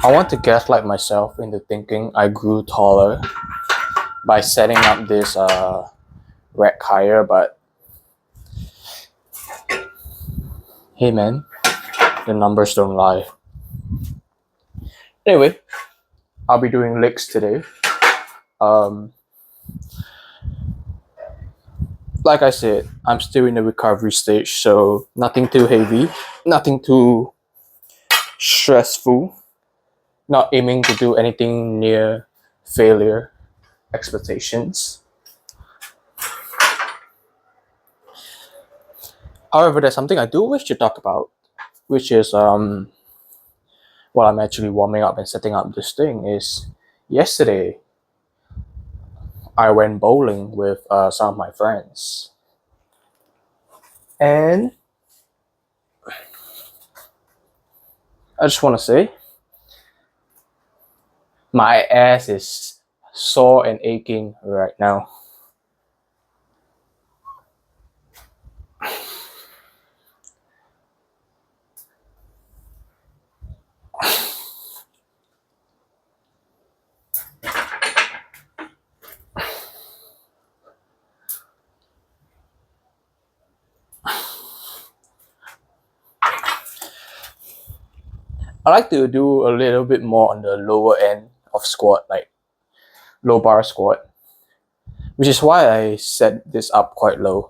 I want to gaslight myself into thinking I grew taller by setting up this rack higher, but hey man, the numbers don't lie. Anyway, I'll be doing legs today. Um, like I said, I'm still in the recovery stage, so nothing too heavy, nothing too stressful, not aiming to do anything near failure expectations. However, there's something I do wish to talk about, which is while I'm actually warming up and setting up this thing is yesterday I went bowling with some of my friends, and I just want to say my ass is sore and aching right now. I like to do a little bit more on the lower end of squat, like low bar squat, which is why I set this up quite low.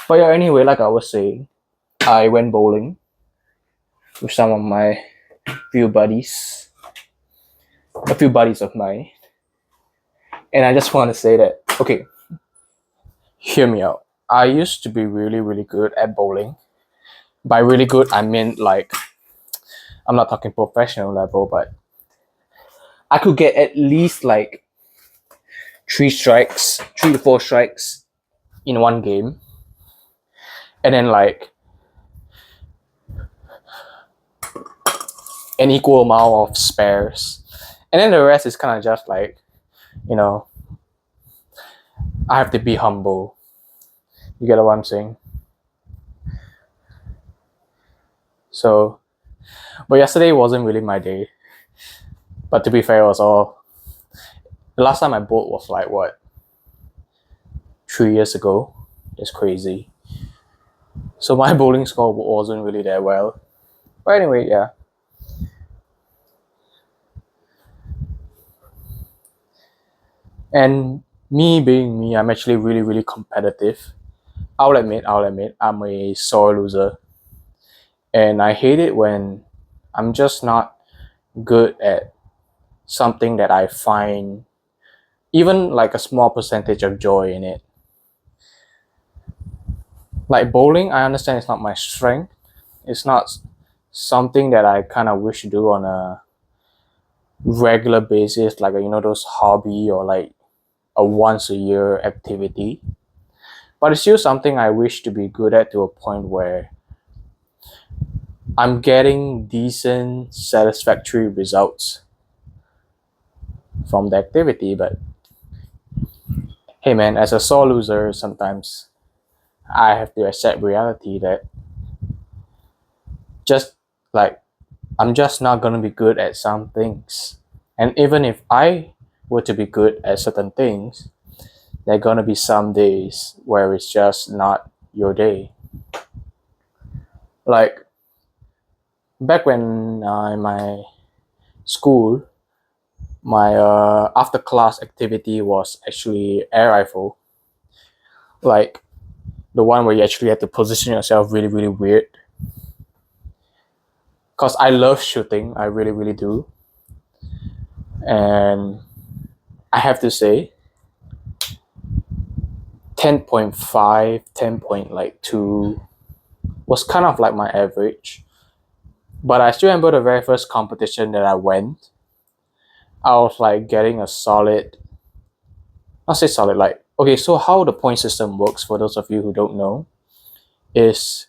But yeah, anyway, like I was saying, I went bowling with some of my few buddies, a few buddies of mine, and I just want to say that, okay, hear me out. I used to be really, really good at bowling. By really good, I mean like, I'm not talking professional level, but I could get at least like 3 to 4 strikes in one game. And then like an equal amount of spares. And then the rest is kind of just like, you know, I have to be humble. You get what I'm saying? So, but yesterday wasn't really my day. But to be fair, it was all. The last time I bowled was like what? 3 years ago. It's crazy. So my bowling score wasn't really that well. But anyway, yeah. And me being me, I'm actually really, really competitive. I'll admit, I'm a sore loser. And I hate it when I'm just not good at something that I find even like a small percentage of joy in it. Like bowling, I understand it's not my strength. It's not something that I kind of wish to do on a regular basis, like those hobby or like a once a year activity. But it's still something I wish to be good at to a point where I'm getting decent, satisfactory results from the activity. But hey man, as a sore loser, sometimes I have to accept reality that just like I'm just not gonna be good at some things. And even if I were to be good at certain things, there are gonna be some days where it's just not your day. Like back when in my school, my after class activity was actually air rifle, like the one where you actually have to position yourself really, really weird. Cause I love shooting, I really, really do. And I have to say, 10.5, 10.2 was kind of like my average. But I still remember the very first competition that I went. I was like getting a solid, not say solid, like, okay, so how the point system works for those of you who don't know is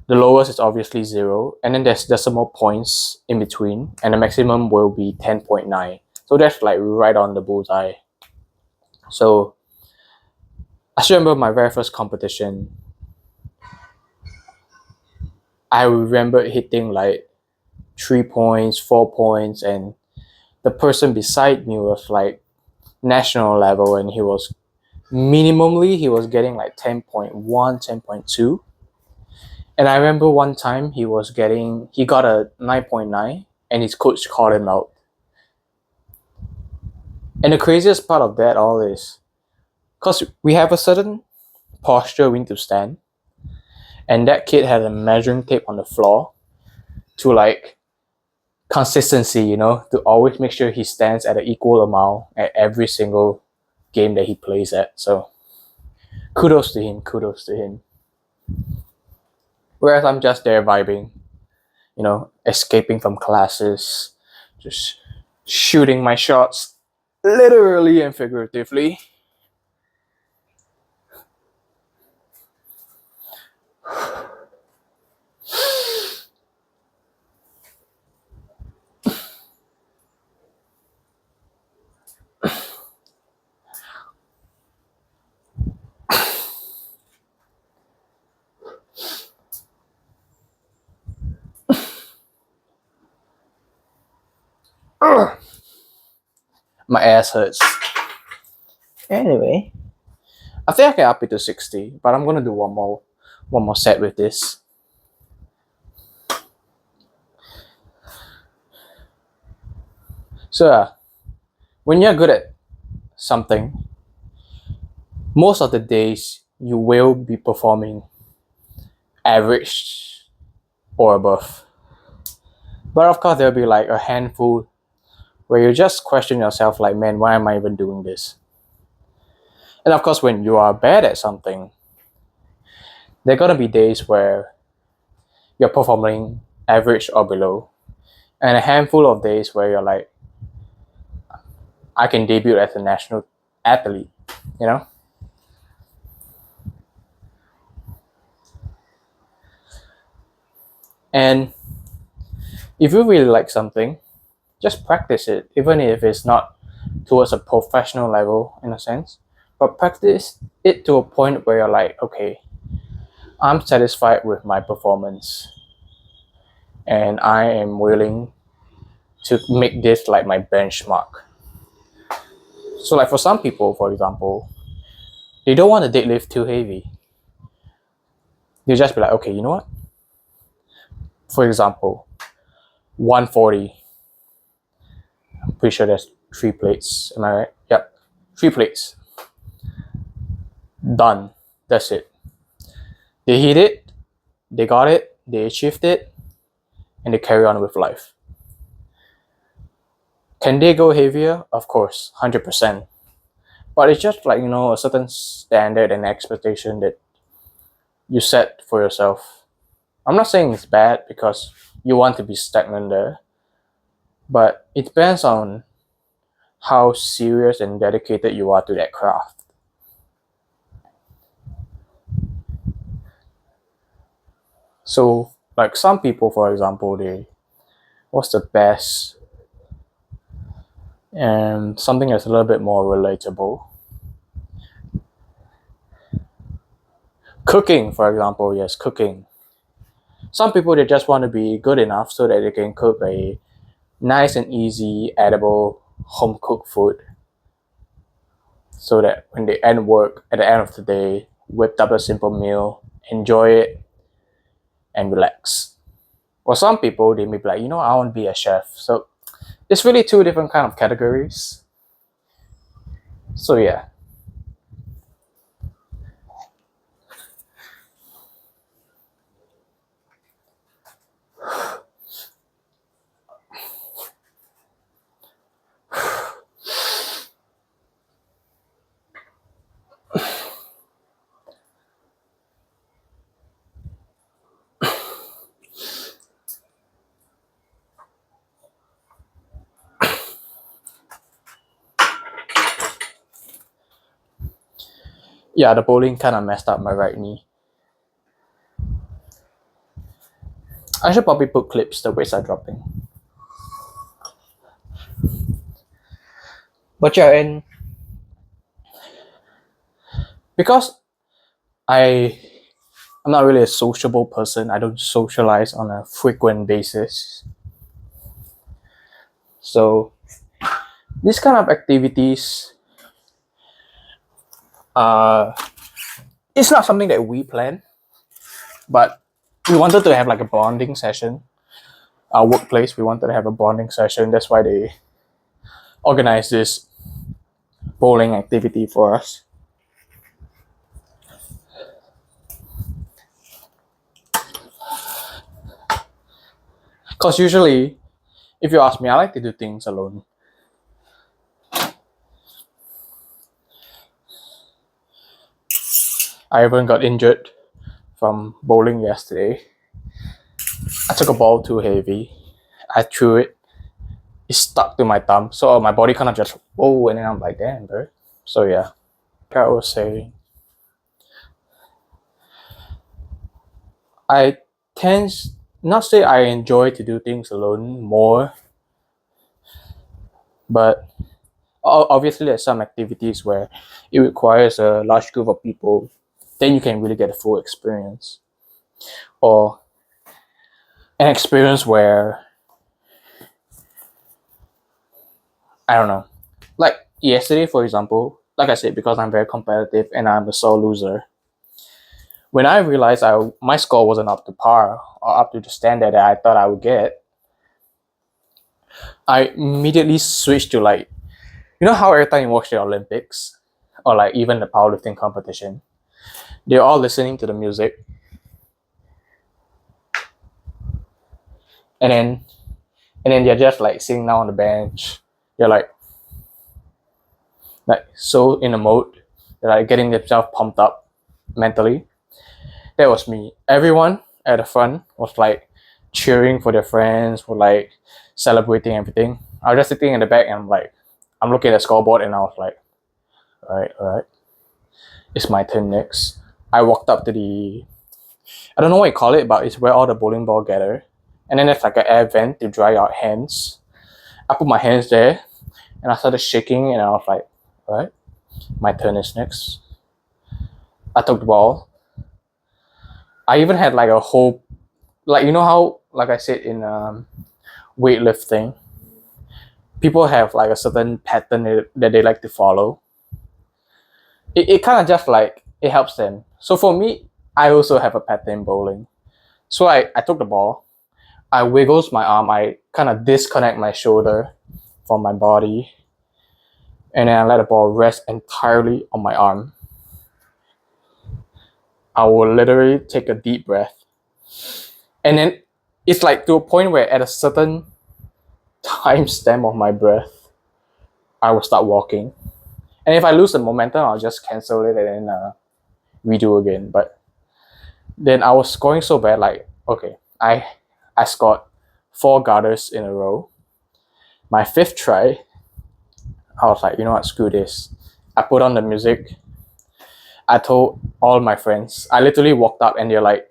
the lowest is obviously 0, and then there's decimal points in between, and the maximum will be 10.9. So that's like right on the bullseye. So I still remember my very first competition. I remember hitting like 3 points, 4 points, and the person beside me was like national level, and he was getting like 10.1, 10.2. And I remember one time he got a 9.9, and his coach called him out. And the craziest part of that all is, because we have a certain posture we need to stand, and that kid had a measuring tape on the floor to like consistency, to always make sure he stands at an equal amount at every single game that he plays at. So kudos to him. Whereas I'm just there vibing, escaping from classes, just shooting my shots, literally and figuratively. My ass hurts. Anyway, I think I can up it to 60, but I'm gonna do one more set with this. So when you're good at something, most of the days you will be performing average or above. But of course, there'll be like a handful where you just question yourself, like, man, why am I even doing this? And of course, when you are bad at something, there are gonna be days where you're performing average or below, and a handful of days where you're like, I can debut as a national athlete, And if you really like something, just practice it, even if it's not towards a professional level in a sense, but practice it to a point where you're like, okay, I'm satisfied with my performance, and I am willing to make this like my benchmark. So like for some people, for example, they don't want to deadlift too heavy. They just be like, okay, you know what? For example, 140. I'm pretty sure there's 3 plates. Am I right? Yep. 3 plates. Done. That's it. They hit it, they got it, they achieved it, and they carry on with life. Can they go heavier? Of course, 100%. But it's just like, a certain standard and expectation that you set for yourself. I'm not saying it's bad because you want to be stagnant there, but it depends on how serious and dedicated you are to that craft. So, like some people, for example, what's the best? And something that's a little bit more relatable. Cooking, for example, yes, cooking. Some people, they just want to be good enough so that they can cook a nice and easy, edible, home-cooked food. So that when they end work, at the end of the day, whipped up a simple meal, enjoy it, and relax. For some people, they may be like, I want to be a chef. So it's really 2 different kind of categories. So yeah. Yeah, the bowling kind of messed up my right knee. I should probably put clips, the weights are dropping. But yeah, and because I'm not really a sociable person, I don't socialize on a frequent basis. So these kind of activities, it's not something that we plan, but we wanted to have like a bonding session. Our workplace, we wanted to have a bonding session. That's why they organized this bowling activity for us. Because usually, if you ask me, I like to do things alone. I even got injured from bowling yesterday. I took a ball too heavy. I threw it. It stuck to my thumb. So my body kind of just, whoa, and then I'm like, damn, bro. So yeah, like I was saying, I tend not say I enjoy to do things alone more, but obviously there's some activities where it requires a large group of people. Then you can really get a full experience, or an experience where I don't know, like yesterday, for example. Like I said, because I'm very competitive and I'm a sore loser. When I realized my score wasn't up to par or up to the standard that I thought I would get, I immediately switched to like, you know how every time you watch the Olympics or like even the powerlifting competition, they're all listening to the music, and then they're just like sitting down on the bench. They're like so in a mode. They're like getting themselves pumped up mentally. That was me. Everyone at the front was like cheering for their friends, were like celebrating everything. I was just sitting in the back and I'm looking at the scoreboard and I was like, all right, it's my turn next. I walked up to I don't know what you call it, but it's where all the bowling ball gather. And then there's like an air vent to dry out hands. I put my hands there and I started shaking and I was like, all right, my turn is next. I took the ball. I even had like a whole, like, you know how, like I said in weightlifting, people have like a certain pattern that they like to follow. It kind of just like, it helps them. So for me, I also have a pattern in bowling. So I took the ball, I wiggles my arm, I kind of disconnect my shoulder from my body, and then I let the ball rest entirely on my arm. I will literally take a deep breath. And then it's like to a point where at a certain time stamp of my breath, I will start walking. And if I lose the momentum, I'll just cancel it and then redo again. But then I was scoring so bad, like, okay, I scored 4 garters in a row. My 5th try, I was like, you know what, screw this. I put on the music. I told all my friends. I literally walked up and they're like,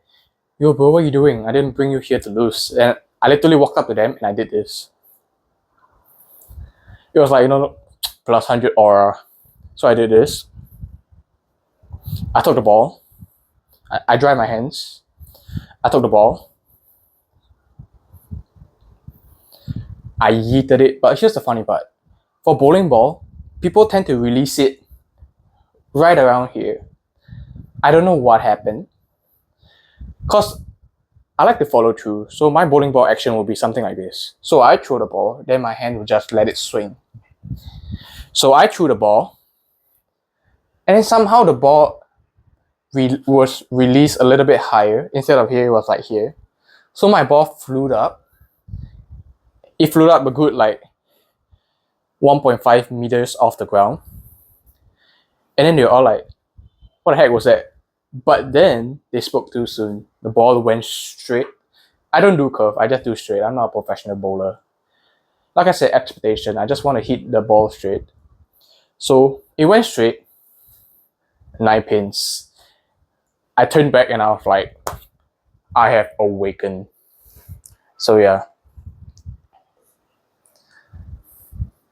yo, bro, what are you doing? I didn't bring you here to lose. And I literally walked up to them and I did this. It was like, plus 100 aura. So I did this. I took the ball. I dried my hands. I took the ball. I yeeted it. But here's the funny part. For bowling ball, people tend to release it right around here. I don't know what happened. Because I like to follow through. So my bowling ball action will be something like this. So I throw the ball, then my hand will just let it swing. So I threw the ball, and then somehow the ball was released a little bit higher. Instead of here, it was like here. So my ball flew up. It flew up a good like 1.5 meters off the ground. And then they were all like, what the heck was that? But then they spoke too soon. The ball went straight. I don't do curve, I just do straight. I'm not a professional bowler. Like I said, expectation. I just want to hit the ball straight. So it went straight, 9 pins. I turned back and I was like, I have awakened. So yeah.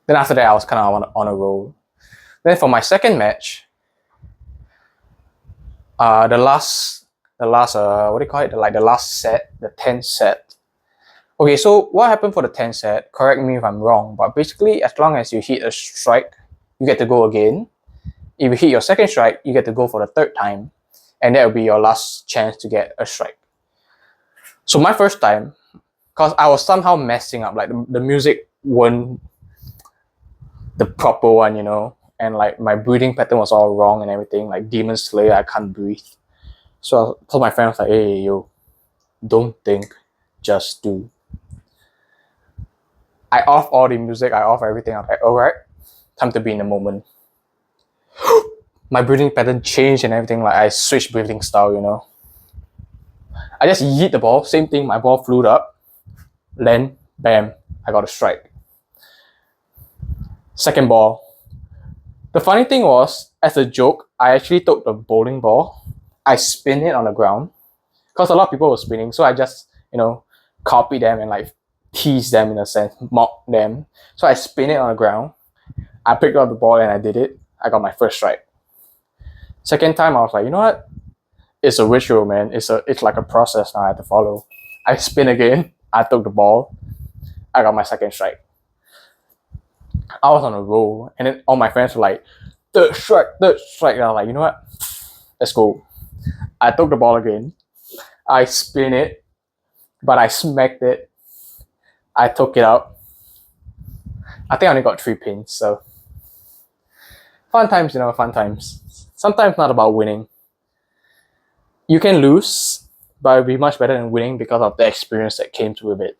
Then after that, I was kind of on a roll. Then for my second match, the last what do you call it? The last set, the 10th set Okay, so what happened for the 10th set? Correct me if I'm wrong, but basically, as long as you hit a strike, you get to go again. If you hit your second strike, you get to go for the third time, and that will be your last chance to get a strike. So my first time, because I was somehow messing up, like the music wasn't the proper one, and like my breathing pattern was all wrong and everything, like Demon Slayer, I can't breathe. So I told my friend, I was like, hey, yo, don't think, just do. I off all the music, I off everything. I'm like, all right, time to be in the moment. My breathing pattern changed and everything. Like I switched breathing style. I just yeet the ball. Same thing. My ball flew up. Then, bam, I got a strike. Second ball. The funny thing was, as a joke, I actually took the bowling ball. I spin it on the ground because a lot of people were spinning. So I just, copy them and like tease them in a sense, mock them. So I spin it on the ground. I picked up the ball and I did it. I got my first strike. Second time, I was like, you know what? It's a ritual, man. It's like a process now I have to follow. I spin again. I took the ball. I got my second strike. I was on a roll, and then all my friends were like, third strike. And I was like, you know what? Let's go. I took the ball again. I spin it, but I smacked it. I took it out. I think I only got 3 pins, so fun times, fun times. Sometimes not about winning. You can lose, but it'll be much better than winning because of the experience that came with it.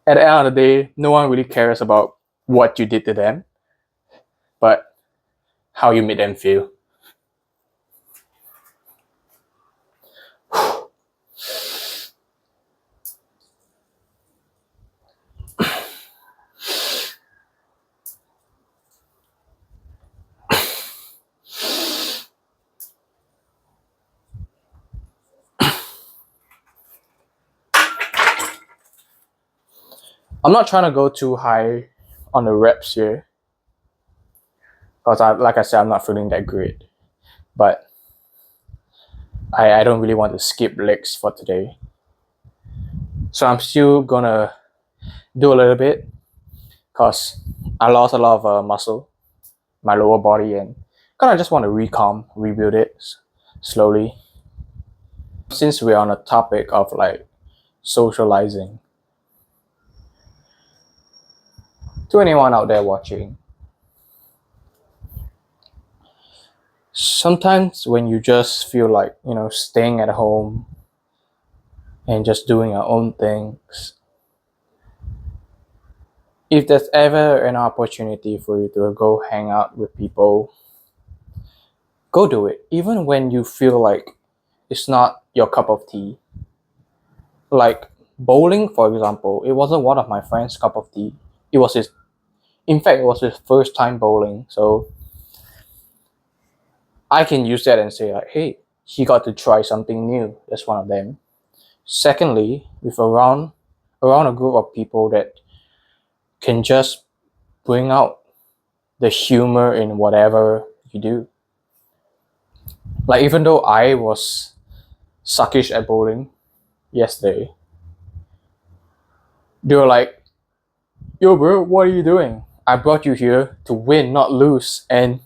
At the end of the day, no one really cares about what you did to them, but how you made them feel. I'm not trying to go too high on the reps here because, like I said, I'm not feeling that great. But I don't really want to skip legs for today. So I'm still gonna do a little bit because I lost a lot of muscle, my lower body, and kind of just want to rebuild it slowly. Since we're on a topic of like socializing, to anyone out there watching, sometimes when you just feel like, staying at home and just doing your own things, if there's ever an opportunity for you to go hang out with people, go do it. Even when you feel like it's not your cup of tea. Like bowling, for example, it wasn't one of my friend's cup of tea. It was his first time bowling. So I can use that and say like, hey, he got to try something new. That's one of them. Secondly, with around a group of people that can just bring out the humor in whatever you do. Like even though I was suckish at bowling yesterday, they were like, yo bro, what are you doing? I brought you here to win, not lose. And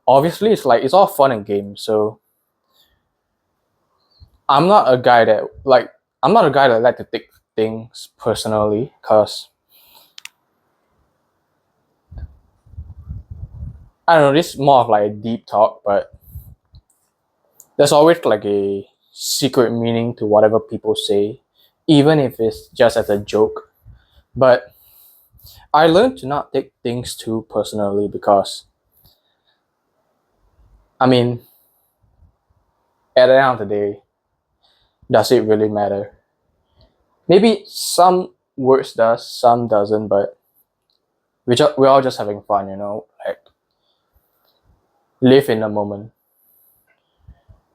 obviously it's all fun and games. So I'm not a guy that like to take things personally, because I don't know, this is more of like a deep talk, but there's always like a secret meaning to whatever people say, even if it's just as a joke. But I learned to not take things too personally because, I mean, at the end of the day, does it really matter? Maybe some words does, some doesn't, but we're all just having fun, like live in the moment.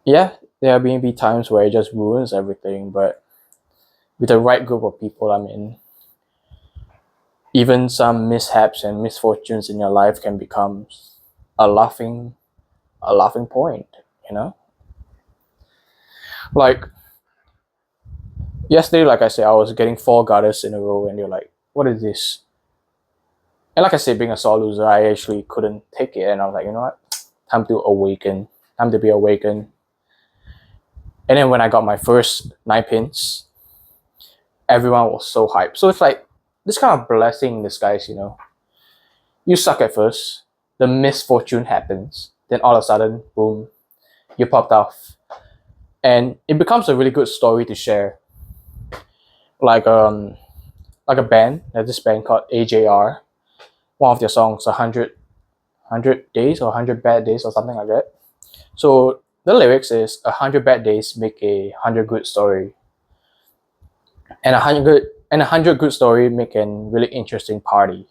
Yeah, there may be times where it just ruins everything, but with the right group of people, I mean, even some mishaps and misfortunes in your life can become a laughing point, Like Yesterday, like I said, I was getting 4 gutters in a row, and you're like, what is this? And like I said, being a sore loser, I actually couldn't take it, and I was like, you know what? Time to awaken. Time to be awakened. And then when I got my first 9 pins, everyone was so hyped. So it's like this kind of blessing in disguise, you know. You suck at first, the misfortune happens, then all of a sudden, boom, you popped off. And it becomes a really good story to share. Like a band, there's this band called AJR. One of their songs, 100 days or 100 bad days or something like that. So the lyrics is 100 bad days make a 100 good story. And a hundred good story make a really interesting party.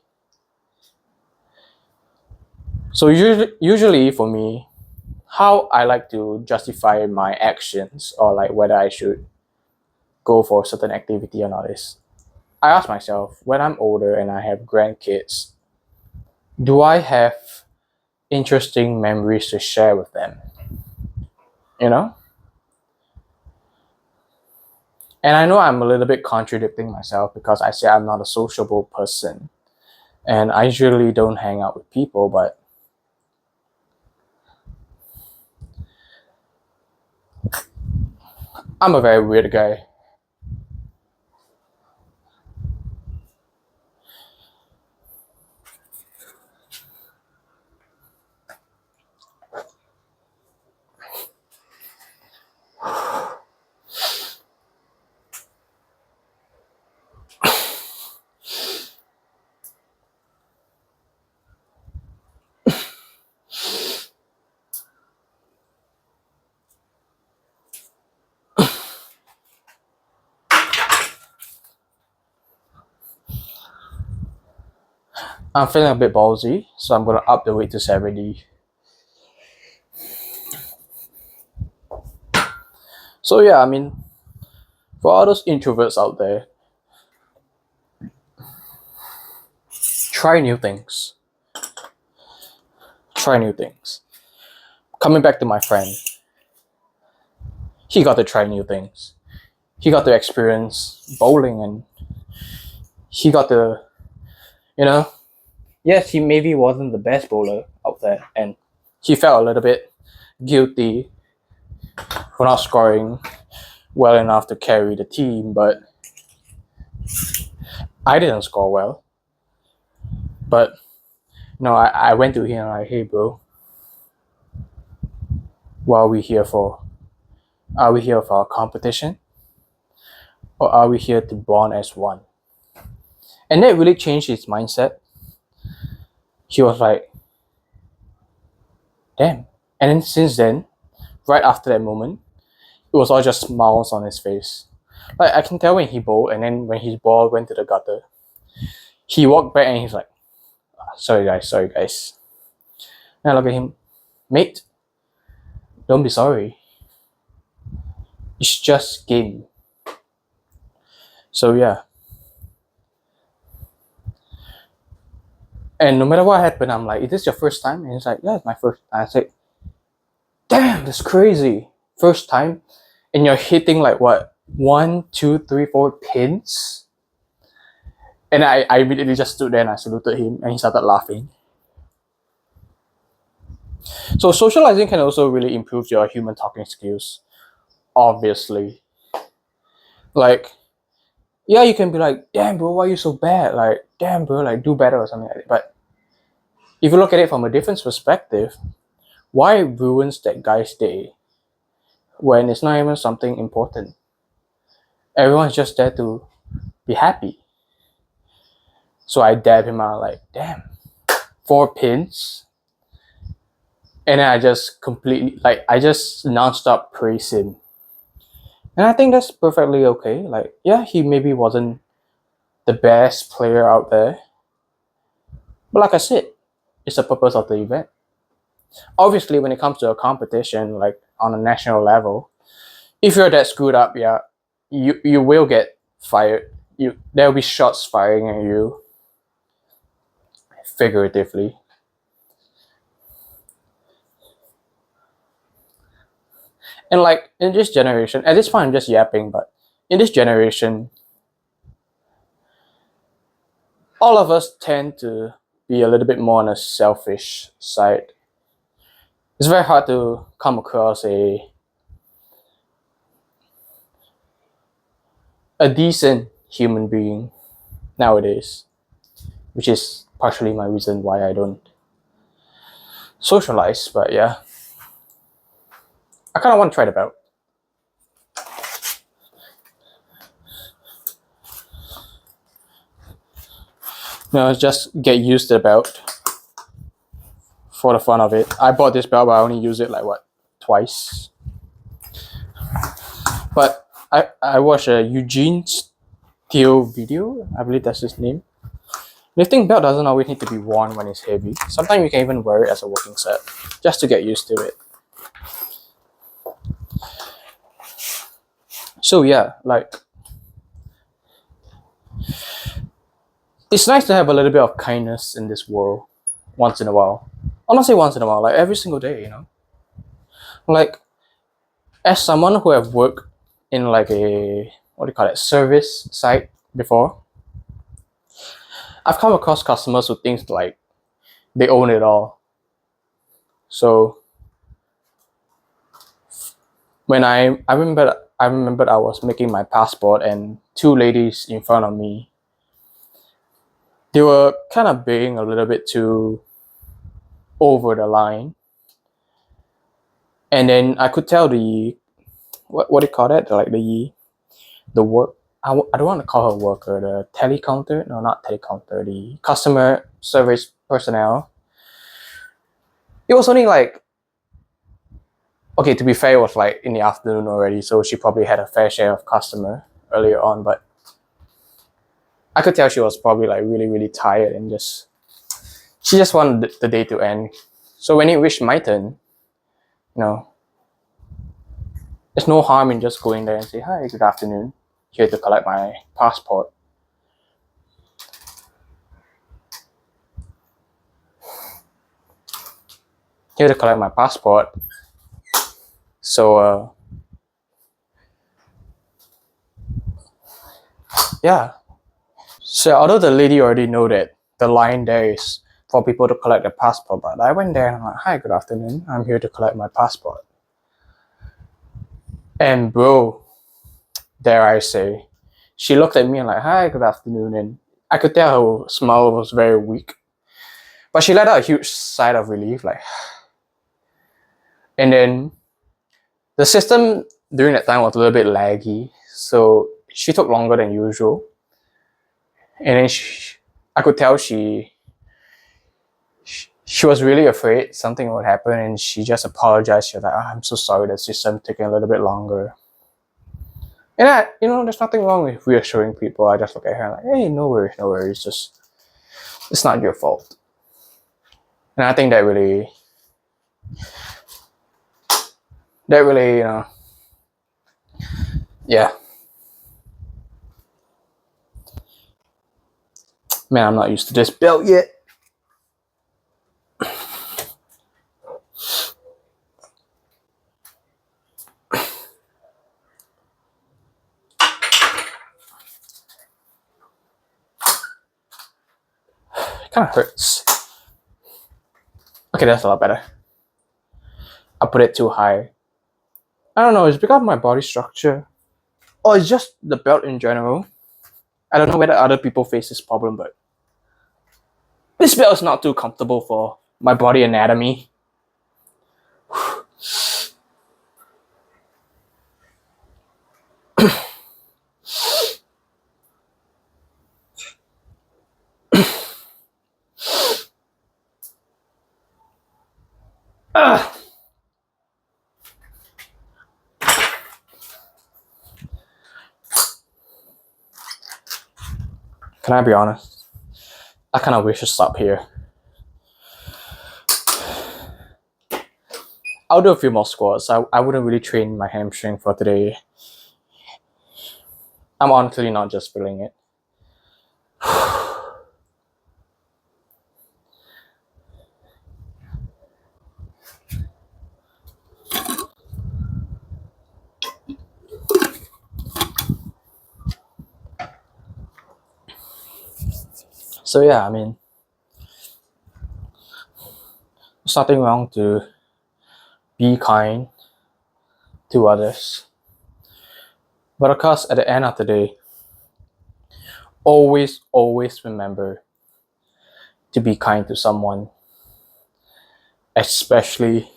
So usually for me, how I like to justify my actions or like whether I should go for a certain activity or not is I ask myself, when I'm older and I have grandkids, do I have interesting memories to share with them? You know? And I know I'm a little bit contradicting myself because I say I'm not a sociable person and I usually don't hang out with people, but I'm a very weird guy. I'm feeling a bit ballsy, so I'm gonna up the weight to 70. So yeah, I mean, for all those introverts out there, try new things. Try new things. Coming back to my friend, he got to try new things. He got to experience bowling and he got to, you know, yes, he maybe wasn't the best bowler out there and he felt a little bit guilty for not scoring well enough to carry the team, but I didn't score well. But no, I went to him like, hey bro, what are we here for? Are we here for a competition? Or are we here to bond as one? And that really changed his mindset. He was like, damn. And then since then, right after that moment, it was all just smiles on his face. Like I can tell when he bowled, and then when his ball went to the gutter, he walked back and he's like, sorry guys. And I look at him, mate, don't be sorry. It's just game. So yeah. And no matter what happened, I'm like, is this your first time? And he's like, yeah, it's my first time. I said, damn, that's crazy. First time? And you're hitting like what? 1, 2, 3, 4 pins? And I immediately just stood there and I saluted him and he started laughing. So socializing can also really improve your human talking skills. Obviously. Like, yeah, you can be like, damn bro, why are you so bad? Like, damn bro, like do better or something like that. But if you look at it from a different perspective, why ruins that guy's day when it's not even something important? Everyone's just there to be happy. So I dab him out like, damn, 4 pins. And then I just completely, like, I just nonstop praise him. And I think that's perfectly okay. Like, yeah, he maybe wasn't the best player out there. But like I said, it's the purpose of the event. Obviously, when it comes to a competition, like on a national level, if you're that screwed up, yeah, you will get fired. There'll be shots firing at you, figuratively. And like in this generation, at this point I'm just yapping, but in this generation, all of us tend to be a little bit more on a selfish side. It's very hard to come across a decent human being nowadays, which is partially my reason why I don't socialize. But yeah, I kind of want to try it out. Just get used to the belt for the fun of it. I bought this belt, but I only use it like twice. But I watched a Eugene Steele video. I believe that's his name. Lifting belt doesn't always need to be worn when it's heavy. Sometimes you can even wear it as a working set, just to get used to it. So yeah, like, it's nice to have a little bit of kindness in this world once in a while. I'll not say once in a while, like every single day, you know? Like, as someone who have worked in like a, what do you call it, service site before, I've come across customers who think like they own it all. So when I remember I was making my passport and two ladies in front of me, they were kind of being a little bit too over the line. And then I could tell the, what do you call that? Like the work, I don't want to call her worker, the telecounter, no, not telecounter, the customer service personnel. It was only like, okay, to be fair, it was like in the afternoon already, so she probably had a fair share of customer earlier on, but I could tell she was probably like really, really tired and she just wanted the day to end. So when it reached my turn, there's no harm in just going there and say, "Hi, good afternoon. Here to collect my passport." Here to collect my passport. So, yeah. So although the lady already know that the line there is for people to collect their passport, but I went there and I'm like, "Hi, good afternoon. I'm here to collect my passport." And bro, dare I say, she looked at me and like, "Hi, good afternoon." And I could tell her smile was very weak. But she let out a huge sigh of relief, like, and then the system during that time was a little bit laggy, so she took longer than usual. And then I could tell she was really afraid something would happen, and she just apologized. She was like, "I'm so sorry, the system taking a little bit longer." And there's nothing wrong with reassuring people. I just look at her like, "Hey, no worries, no worries. Just, it's not your fault." And I think that really, yeah. Man, I'm not used to this belt yet. It kind of hurts. Okay, that's a lot better. I put it too high. I don't know, it's because of my body structure. Or it's just the belt in general. I don't know whether other people face this problem, but this belt is not too comfortable for my body anatomy. Can I be honest? I kind of wish to stop here. I'll do a few more squats. I wouldn't really train my hamstring for today. I'm honestly not just feeling it. So yeah, I mean, there's nothing wrong to be kind to others. But of course, at the end of the day, always remember to be kind to someone, especially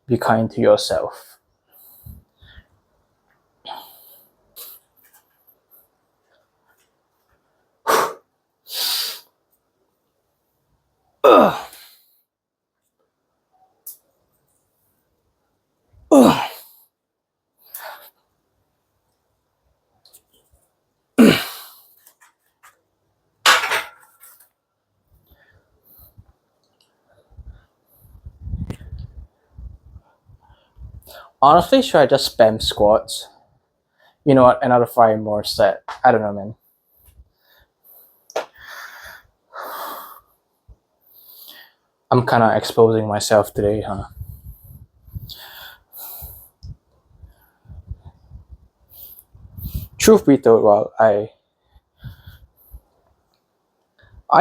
be kind to yourself. Ugh. Ugh. Honestly, should I just spam squats? You know what? Another 5 more set. I don't know, man. I'm kind of exposing myself today, huh? Truth be told, well, I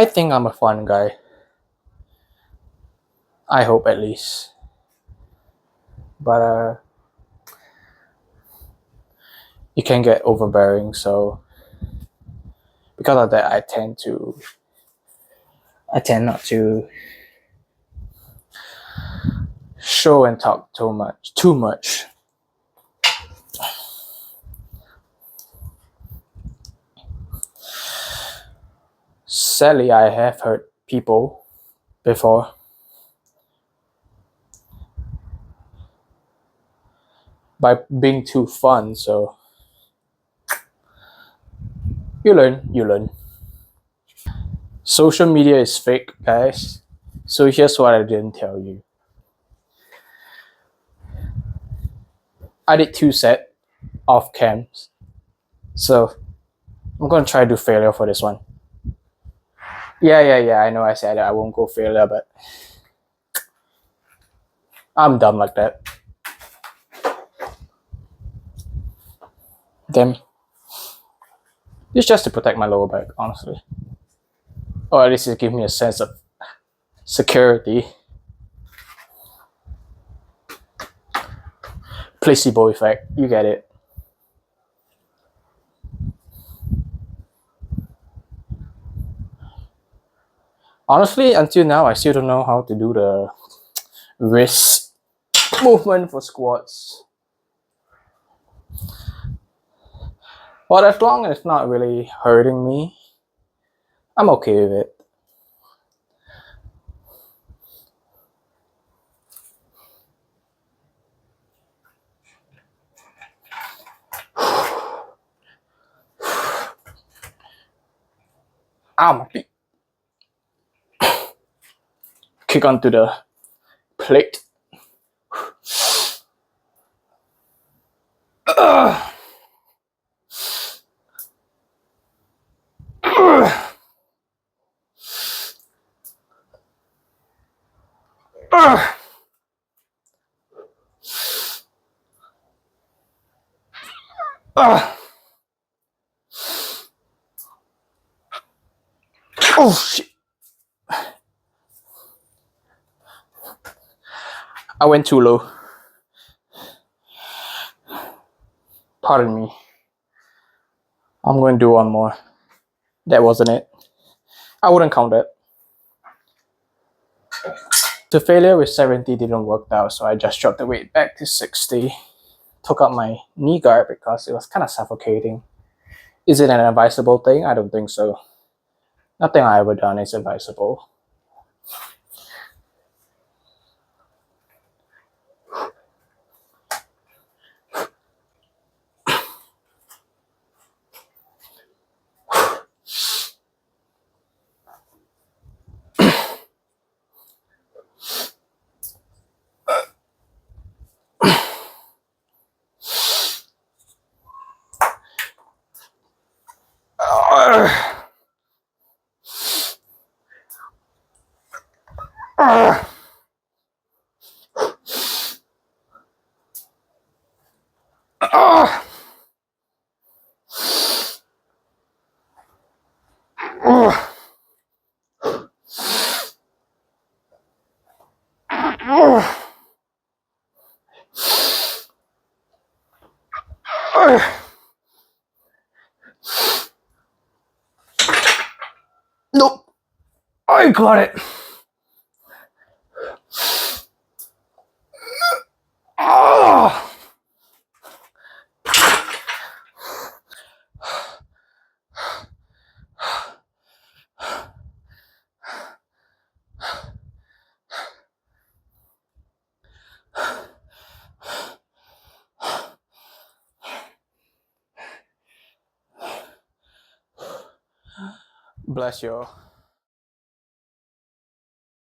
think I'm a fun guy. I hope at least. But it can get overbearing, so because of that I tend not to show and talk too much. Sadly, I have hurt people before. By being too fun, so you learn. Social media is fake, guys. So here's what I didn't tell you. I did 2 set off cams. So I'm gonna try to do failure for this one. Yeah. I know I said I won't go failure, but I'm dumb like that. Damn. It's just to protect my lower back, honestly. Or at least to give me a sense of security. Placebo effect, you get it. Honestly, until now, I still don't know how to do the wrist movement for squats. But as long as it's not really hurting me, I'm okay with it. Ow, my feet. Kick onto the plate. Ugh. Ugh. Ugh. Ugh. Oh shit. I went too low. Pardon me. I'm going to do one more. That wasn't it. I wouldn't count that. The failure with 70 didn't work out, so I just dropped the weight back to 60. Took out my knee guard because it was kind of suffocating. Is it an advisable thing? I don't think so. Nothing I ever done is advisable. Nope. I got it. Ah. Bless you.